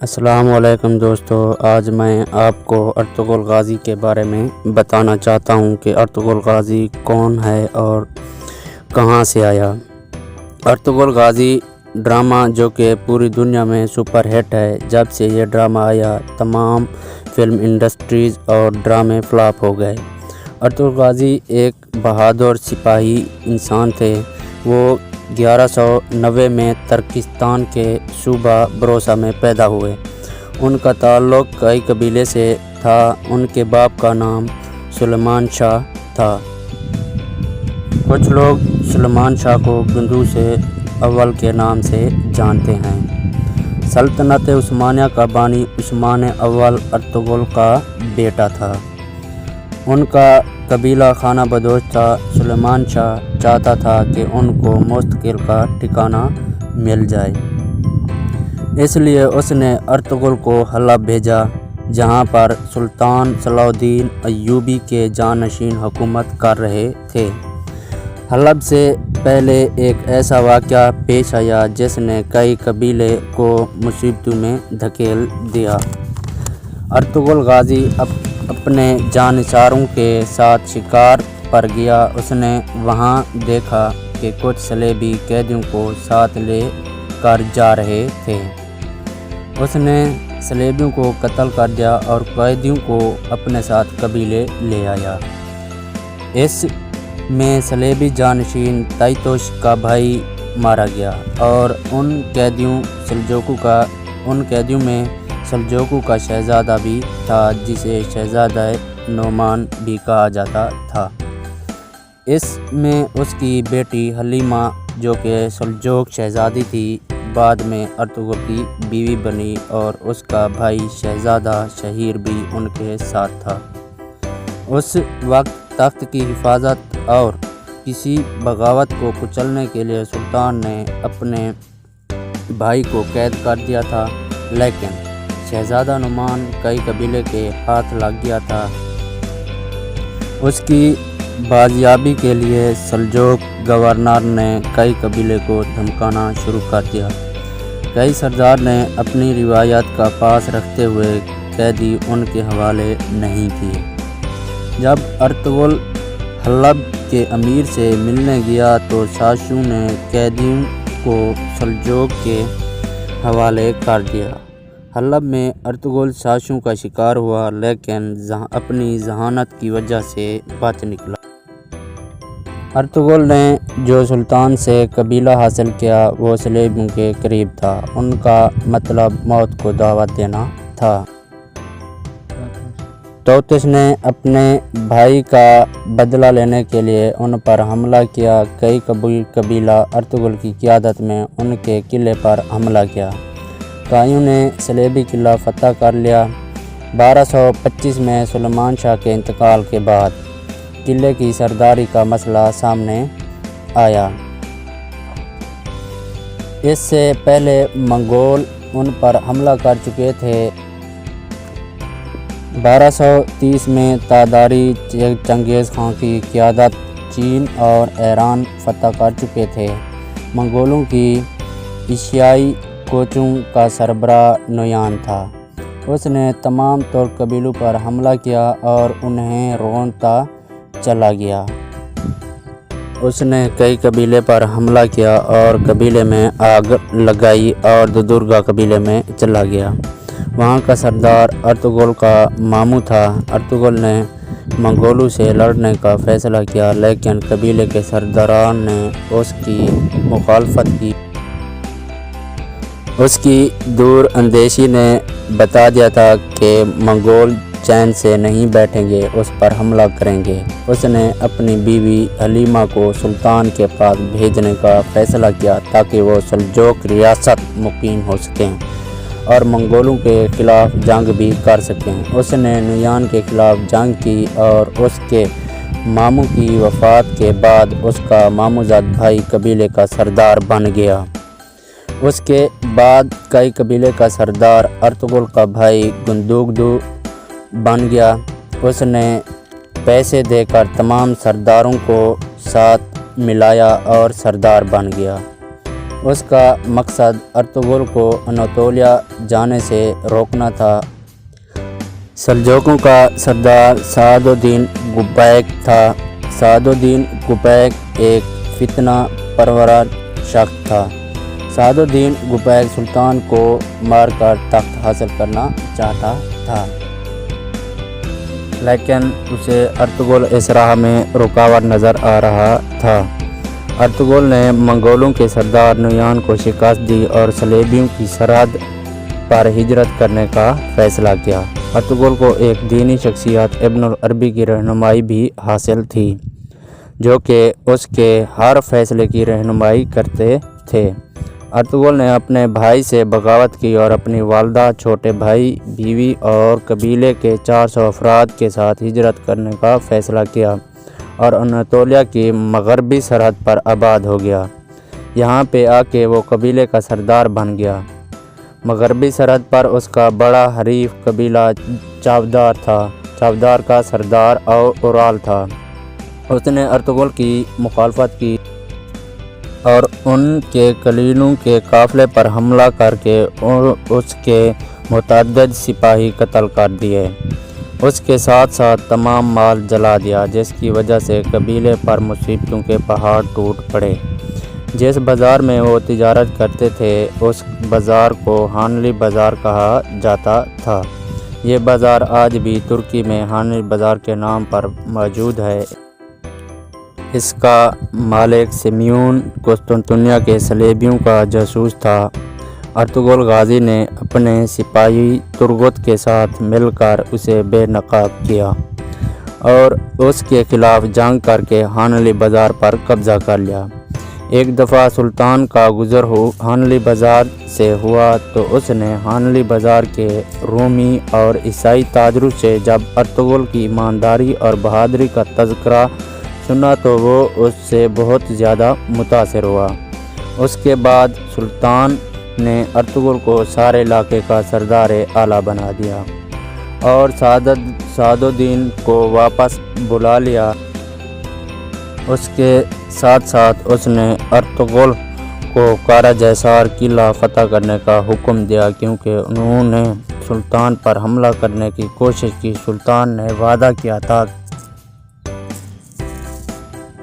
السلام علیکم دوستو، آج میں آپ کو ارطغرل غازی کے بارے میں بتانا چاہتا ہوں کہ ارطغرل غازی کون ہے اور کہاں سے آیا۔ ارطغرل غازی ڈرامہ جو کہ پوری دنیا میں سپر ہٹ ہے، جب سے یہ ڈرامہ آیا تمام فلم انڈسٹریز اور ڈرامے فلاپ ہو گئے۔ ارطغرل غازی ایک بہادر سپاہی انسان تھے۔ وہ 1190 میں ترکستان کے صوبہ بروسا میں پیدا ہوئے۔ ان کا تعلق کئی قبیلے سے تھا۔ ان کے باپ کا نام سلیمان شاہ تھا۔ کچھ لوگ سلیمان شاہ کو گندوس اول کے نام سے جانتے ہیں۔ سلطنت عثمانیہ کا بانی عثمان اول ارطغرل کا بیٹا تھا۔ ان کا قبیلہ خانہ بدوش تھا۔ سلیمان شاہ چاہتا تھا کہ ان کو مستقل کا ٹھکانہ مل جائے، اس لیے اس نے ارطغرل کو حلب بھیجا، جہاں پر سلطان صلاح الدین ایوبی کے جانشین حکومت کر رہے تھے۔ حلب سے پہلے ایک ایسا واقعہ پیش آیا جس نے کئی قبیلے کو مصیبتوں میں دھکیل دیا۔ ارطغرل غازی اپنے جانشاروں کے ساتھ شکار پر گیا۔ اس نے وہاں دیکھا کہ کچھ صلیبی قیدیوں کو ساتھ لے کر جا رہے تھے۔ اس نے صلیبیوں کو قتل کر دیا اور قیدیوں کو اپنے ساتھ قبیلے لے آیا۔ اس میں صلیبی جانشین تائتوش کا بھائی مارا گیا اور ان قیدیوں میں سلجوقوں کا شہزادہ بھی تھا، جسے شہزادہ نعمان بھی کہا جاتا تھا۔ اس میں اس کی بیٹی حلیمہ جو کہ سلجوق شہزادی تھی، بعد میں ارطغرل کی بیوی بنی، اور اس کا بھائی شہزادہ شہیر بھی ان کے ساتھ تھا۔ اس وقت تخت کی حفاظت اور کسی بغاوت کو کچلنے کے لیے سلطان نے اپنے بھائی کو قید کر دیا تھا، لیکن شہزادہ نعمان کئی قبیلے کے ہاتھ لگ گیا تھا۔ اس کی بازیابی کے لیے سلجوق گورنر نے کئی قبیلے کو دھمکانا شروع کر دیا۔ کئی سردار نے اپنی روایت کا پاس رکھتے ہوئے قیدی ان کے حوالے نہیں کیے۔ جب ارطغرل حلب کے امیر سے ملنے گیا تو ساشوں نے قیدیوں کو سلجوق کے حوالے کر دیا۔ حلب میں ارطغرل ساشوں کا شکار ہوا، لیکن اپنی ذہانت کی وجہ سے بچ نکلا۔ ارطغرل نے جو سلطان سے قبیلہ حاصل کیا وہ صلیبیوں کے قریب تھا۔ ان کا مطلب موت کو دعوت دینا تھا۔ توتش نے اپنے بھائی کا بدلہ لینے کے لیے ان پر حملہ کیا۔ کئی قبیلہ ارطغرل کی قیادت میں ان کے قلعے پر حملہ کیا۔ کائیوں نے صلیبی قلعہ فتح کر لیا۔ 1225 میں سلیمان شاہ کے انتقال کے بعد قلعے کی سرداری کا مسئلہ سامنے آیا۔ اس سے پہلے منگول ان پر حملہ کر چکے تھے۔ 1230 میں تاداری چنگیز خان کی قیادت چین اور ایران فتح کر چکے تھے۔ منگولوں کی ایشیائی کوچوں کا سربراہ نویان تھا۔ اس نے تمام ترک قبیلوں پر حملہ کیا اور انہیں رونتا چلا گیا۔ اس نے کئی قبیلے پر حملہ کیا اور قبیلے میں آگ لگائی اور دودرگا قبیلے میں چلا گیا۔ وہاں کا سردار ارطغرل کا ماموں تھا۔ ارطغرل نے منگولوں سے لڑنے کا فیصلہ کیا، لیکن قبیلے کے سرداران نے اس کی مخالفت کی۔ اس کی دور اندیشی نے بتا دیا تھا کہ منگول چین سے نہیں بیٹھیں گے، اس پر حملہ کریں گے۔ اس نے اپنی بیوی حلیمہ کو سلطان کے پاس بھیجنے کا فیصلہ کیا تاکہ وہ سلجوق ریاست مقیم ہو سکیں اور منگولوں کے خلاف جنگ بھی کر سکیں۔ اس نے نویان کے خلاف جنگ کی اور اس کے ماموں کی وفات کے بعد اس کا ماموزاد بھائی قبیلے کا سردار بن گیا۔ اس کے بعد کئی قبیلے کا سردار ارطغرل کا بھائی گندوگدو بن گیا۔ اس نے پیسے دے کر تمام سرداروں کو ساتھ ملایا اور سردار بن گیا۔ اس کا مقصد ارطغرل کو اناطولیہ جانے سے روکنا تھا۔ سلجوقیوں کا سردار سعد الدین گوبیک تھا۔ سعد الدین گوبیک ایک فتنہ پرور شخص تھا۔ سعد الدین گوبیک سلطان کو مار کر تخت حاصل کرنا چاہتا تھا، لیکن اسے ارطغرل اس راہ میں رکاوٹ نظر آ رہا تھا۔ ارطغرل نے منگولوں کے سردار نویان کو شکست دی اور صلیبیوں کی سرحد پر ہجرت کرنے کا فیصلہ کیا۔ ارطغرل کو ایک دینی شخصیت ابن العربی کی رہنمائی بھی حاصل تھی، جو کہ اس کے ہر فیصلے کی رہنمائی کرتے تھے۔ ارطغرل نے اپنے بھائی سے بغاوت کی اور اپنی والدہ، چھوٹے بھائی، بیوی اور قبیلے کے 400 افراد کے ساتھ ہجرت کرنے کا فیصلہ کیا اور اناطولیہ کی مغربی سرحد پر آباد ہو گیا۔ یہاں پہ آ کے وہ قبیلے کا سردار بن گیا۔ مغربی سرحد پر اس کا بڑا حریف قبیلہ چاودار تھا۔ چاودار کا سردار اورال تھا۔ اس نے ارطغرل کی مخالفت کی اور ان کے قلیلوں کے قافلے پر حملہ کر کے اس کے متعدد سپاہی قتل کر دیے۔ اس کے ساتھ ساتھ تمام مال جلا دیا، جس کی وجہ سے قبیلے پر مصیبتوں کے پہاڑ ٹوٹ پڑے۔ جس بازار میں وہ تجارت کرتے تھے اس بازار کو ہانلی بازار کہا جاتا تھا۔ یہ بازار آج بھی ترکی میں ہانلی بازار کے نام پر موجود ہے۔ اس کا مالک سمیون قسطنطنیہ کے صلیبیوں کا جاسوس تھا۔ ارطغرل غازی نے اپنے سپاہی ترغت کے ساتھ مل کر اسے بے نقاب کیا اور اس کے خلاف جنگ کر کے ہانلی بازار پر قبضہ کر لیا۔ ایک دفعہ سلطان کا گزر ہانلی بازار سے ہوا تو اس نے ہانلی بازار کے رومی اور عیسائی تاجروں سے جب ارطغرل کی ایمانداری اور بہادری کا تذکرہ سنا تو وہ اس سے بہت زیادہ متاثر ہوا۔ اس کے بعد سلطان نے ارطغرل کو سارے علاقے کا سردار اعلیٰ بنا دیا اور سعد الدین کو واپس بلا لیا۔ اس کے ساتھ ساتھ اس نے ارطغرل کو قارہ جیسار قلعہ فتح کرنے کا حکم دیا، کیونکہ انہوں نے سلطان پر حملہ کرنے کی کوشش کی۔ سلطان نے وعدہ کیا تھا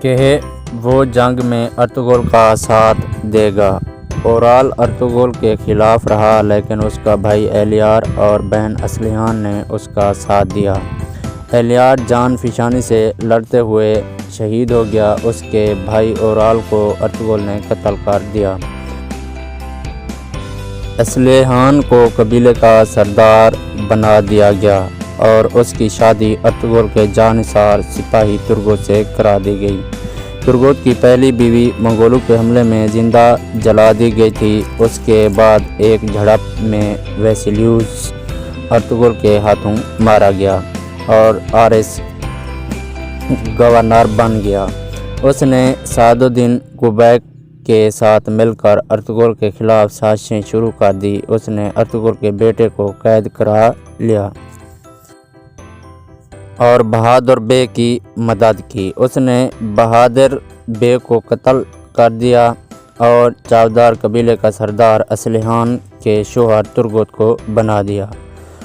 کہ وہ جنگ میں ارطغرل کا ساتھ دے گا۔ اورال ارطغرل کے خلاف رہا، لیکن اس کا بھائی ایلیار اور بہن اسلیحان نے اس کا ساتھ دیا۔ ایلیار جان فشانی سے لڑتے ہوئے شہید ہو گیا۔ اس کے بھائی اورال کو ارطغرل نے قتل کر دیا۔ اسلیحان کو قبیلے کا سردار بنا دیا گیا اور اس کی شادی ارطغرل کے جانثار سپاہی ترغت سے کرا دی گئی۔ ترغت کی پہلی بیوی منگولوں کے حملے میں زندہ جلا دی گئی تھی۔ اس کے بعد ایک جھڑپ میں ویسیلیوس ارطغرل کے ہاتھوں مارا گیا اور آرس گورنر بن گیا۔ اس نے سعد الدین گوبیک کے ساتھ مل کر ارطغرل کے خلاف سازشیں شروع کر دی۔ اس نے ارطغرل کے بیٹے کو قید کرا لیا اور بہادر بے کی مدد کی۔ اس نے بہادر بے کو قتل کر دیا اور چاودار قبیلے کا سردار اسلیحان کے شوہر ترغت کو بنا دیا۔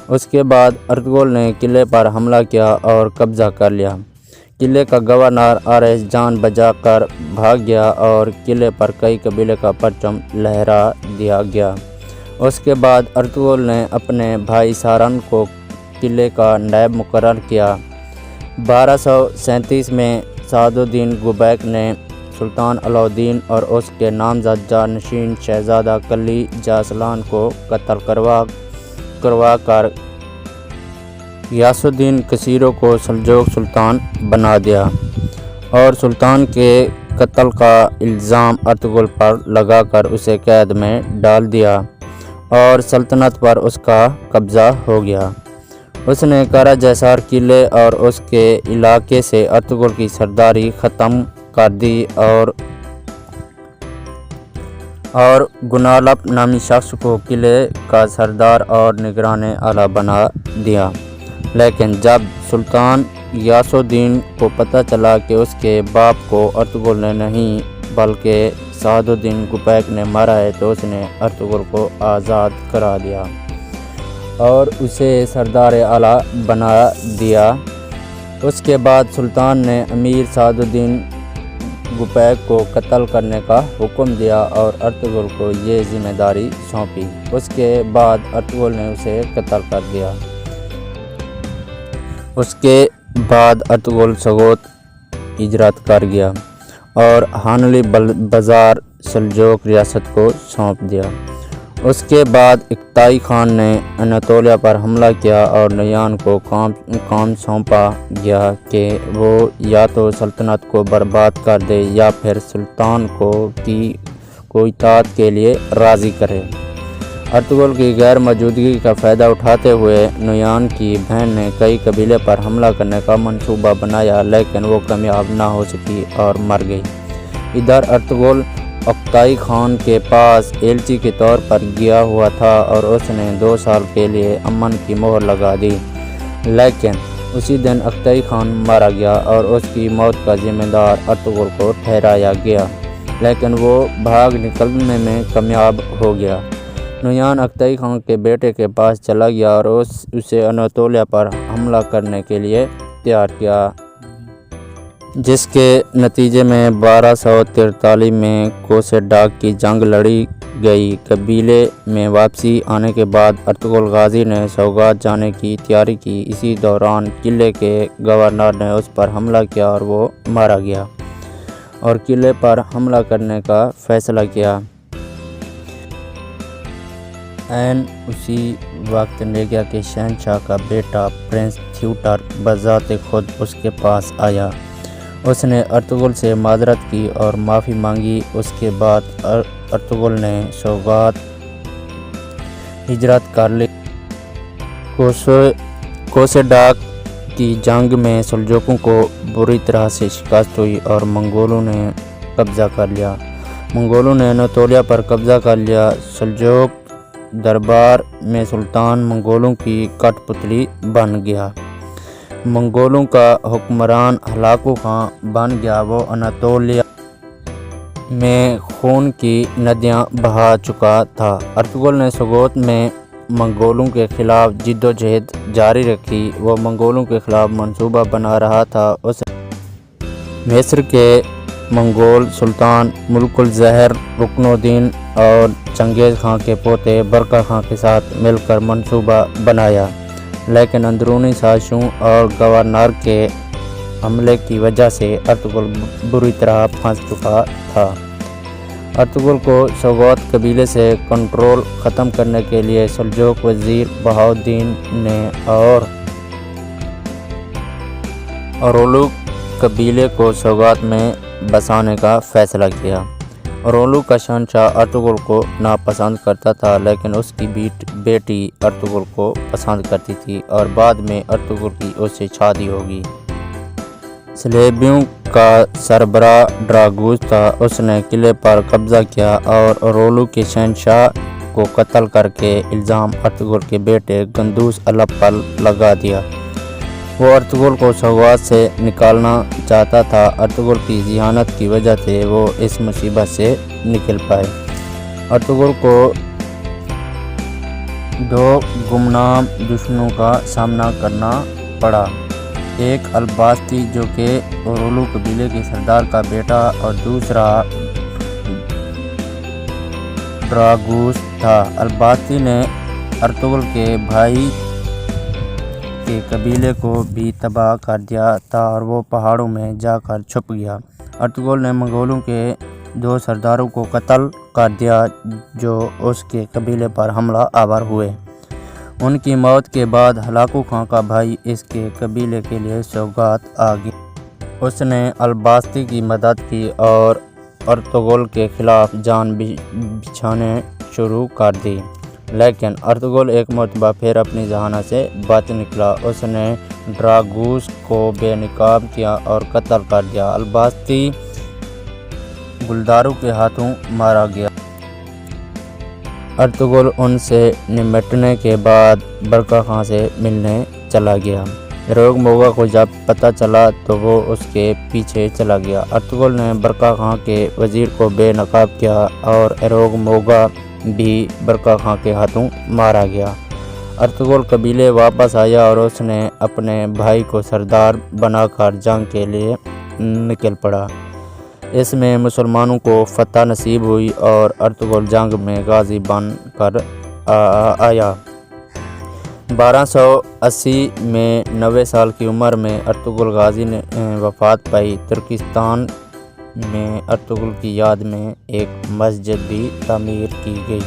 اس کے بعد ارطغرل نے قلعے پر حملہ کیا اور قبضہ کر لیا۔ قلعے کا گورنر آرس جان بچا کر بھاگ گیا اور قلعے پر کئی قبیلے کا پرچم لہرا دیا گیا۔ اس کے بعد ارطغرل نے اپنے بھائی سارن کو قلعے کا نائب مقرر کیا۔ 1237 میں سعد الدین گوبیک نے سلطان علاء الدین اور اس کے نامزد جانشین شہزادہ کلی جاسلان کو قتل کروا کر غیاث الدین کثیرو کو سلجوق سلطان بنا دیا اور سلطان کے قتل کا الزام ارطغرل پر لگا کر اسے قید میں ڈال دیا اور سلطنت پر اس کا قبضہ ہو گیا۔ اس نے قارہ جیسار قلعے اور اس کے علاقے سے ارطغرل کی سرداری ختم کر دی اور گنالپ نامی شخص کو قلعے کا سردار اور نگران اعلیٰ بنا دیا۔ لیکن جب سلطان غیاث الدین کو پتہ چلا کہ اس کے باپ کو ارطغرل نے نہیں بلکہ سعدالدین گپیک نے مارا ہے تو اس نے ارطغرل کو آزاد کرا دیا اور اسے سردار اعلیٰ بنا دیا۔ اس کے بعد سلطان نے امیر سعدالدین گپیک کو قتل کرنے کا حکم دیا اور ارطغرل کو یہ ذمہ داری سونپی۔ اس کے بعد ارطغرل نے اسے قتل کر دیا۔ اس کے بعد ارطغرل سغوت ہجرت کر گیا اور حانلی بازار سلجوق ریاست کو سونپ دیا۔ اس کے بعد اکتائی خان نے اناطولیہ پر حملہ کیا اور نویان کو کام سونپا گیا کہ وہ یا تو سلطنت کو برباد کر دے یا پھر سلطان کو اطاعت کے لیے راضی کرے۔ ارطغرل کی غیر موجودگی کا فائدہ اٹھاتے ہوئے نویان کی بہن نے کئی قبیلے پر حملہ کرنے کا منصوبہ بنایا لیکن وہ کامیاب نہ ہو سکی اور مر گئی۔ ادھر ارطغرل اکتائی خان کے پاس ایلچی کے طور پر گیا ہوا تھا اور اس نے 2 سال کے لیے امن کی مہر لگا دی، لیکن اسی دن اکتائی خان مارا گیا اور اس کی موت کا ذمہ دار ارطغرل کو ٹھہرایا گیا، لیکن وہ بھاگ نکلنے میں کامیاب ہو گیا۔ نویان اکتائی خان کے بیٹے کے پاس چلا گیا اور اسے اناطولیہ پر حملہ کرنے کے لیے تیار کیا، جس کے نتیجے میں 1243 میں کوسے ڈاک کی جنگ لڑی گئی۔ قبیلے میں واپسی آنے کے بعد ارطغرل غازی نے سوگات جانے کی تیاری کی۔ اسی دوران قلعے کے گورنر نے اس پر حملہ کیا اور وہ مارا گیا اور قلعے پر حملہ کرنے کا فیصلہ کیا۔ عین اسی وقت نیگیا کے شہنشاہ کا بیٹا پرنس تھیوڈر بذات خود اس کے پاس آیا۔ اس نے ارطغرل سے معذرت کی اور معافی مانگی۔ اس کے بعد ارطغرل نے سوگات ہجرت کر لی۔ کوسے ڈاک کی جنگ میں سلجوقوں کو بری طرح سے شکست ہوئی اور منگولوں نے قبضہ کر لیا۔ منگولوں نے اناطولیہ پر قبضہ کر لیا۔ سلجوق دربار میں سلطان منگولوں کی کٹ پتلی بن گیا۔ منگولوں کا حکمران ہلاکو خان بن گیا۔ وہ اناطولیہ میں خون کی ندیاں بہا چکا تھا۔ ارطغرل نے سغوت میں منگولوں کے خلاف جد و جہد جاری رکھی۔ وہ منگولوں کے خلاف منصوبہ بنا رہا تھا۔ اس مصر کے منگول سلطان ملک الزہر رکن الدین اور چنگیز خان کے پوتے برقع خان کے ساتھ مل کر منصوبہ بنایا، لیکن اندرونی سازشوں اور گورنر کے حملے کی وجہ سے ارطغرل بری طرح پھنس چکا تھا۔ ارطغرل کو سوگوت قبیلے سے کنٹرول ختم کرنے کے لیے سلجوق وزیر بہاؤالدین نے اور اورولوک قبیلے کو سوگوت میں بسانے کا فیصلہ کیا۔ اورولوک کا شہنشاہ ارطغرل کو ناپسند کرتا تھا، لیکن اس کی بیٹی ارطغرل کو پسند کرتی تھی اور بعد میں ارطغرل کی اس سے شادی ہوگی۔ صلیبیوں کا سربراہ ڈراگوس تھا۔ اس نے قلعے پر قبضہ کیا اور اورولوک کے شہنشاہ کو قتل کر کے الزام ارطغرل کے بیٹے گندوس الپ پر لگا دیا۔ وہ ارطغرل کو سوگوات سے نکالنا چاہتا تھا۔ ارطغرل کی ذہانت کی وجہ سے وہ اس مصیبت سے نکل پائے۔ ارطغرل کو 2 گمنام دشمنوں کا سامنا کرنا پڑا۔ ایک الباستی جو کہ اورولوک قبیلے کے سردار کا بیٹا اور دوسرا ڈراگوس تھا۔ الباستی نے ارطغرل کے بھائی کے قبیلے کو بھی تباہ کر دیا تھا اور وہ پہاڑوں میں جا کر چھپ گیا۔ ارطغرل نے منگولوں کے 2 سرداروں کو قتل کر دیا جو اس کے قبیلے پر حملہ آور ہوئے۔ ان کی موت کے بعد ہلاکو خان کا بھائی اس کے قبیلے کے لیے سوگات آ گیا۔ اس نے الباستی کی مدد کی اور ارطغرل کے خلاف جان بچھانے شروع کر دی، لیکن ارطغرل ایک مرتبہ پھر اپنی ذہانت سے بچ نکلا۔ اس نے ڈراگوس کو بے نقاب کیا اور قتل کر دیا۔ الباستی گلداروں کے ہاتھوں مارا گیا۔ ارطغرل ان سے نمٹنے کے بعد برقع خان سے ملنے چلا گیا، اروغ موغا کو جب پتہ چلا تو وہ اس کے پیچھے چلا گیا۔ ارطغرل نے برقع خاں کے وزیر کو بے نقاب کیا اور اروغ موغا بھی برقع خاں کے ہاتھوں مارا گیا۔ ارطغرل قبیلے واپس آیا اور اس نے اپنے بھائی کو سردار بنا کر جنگ کے لیے نکل پڑا۔ اس میں مسلمانوں کو فتح نصیب ہوئی اور ارطغرل جنگ میں غازی بن کر آیا۔ 1280 میں 90 سال کی عمر میں ارطغرل غازی نے وفات پائی۔ ترکستان میں ارطغرل کی یاد میں ایک مسجد بھی تعمیر کی گئی۔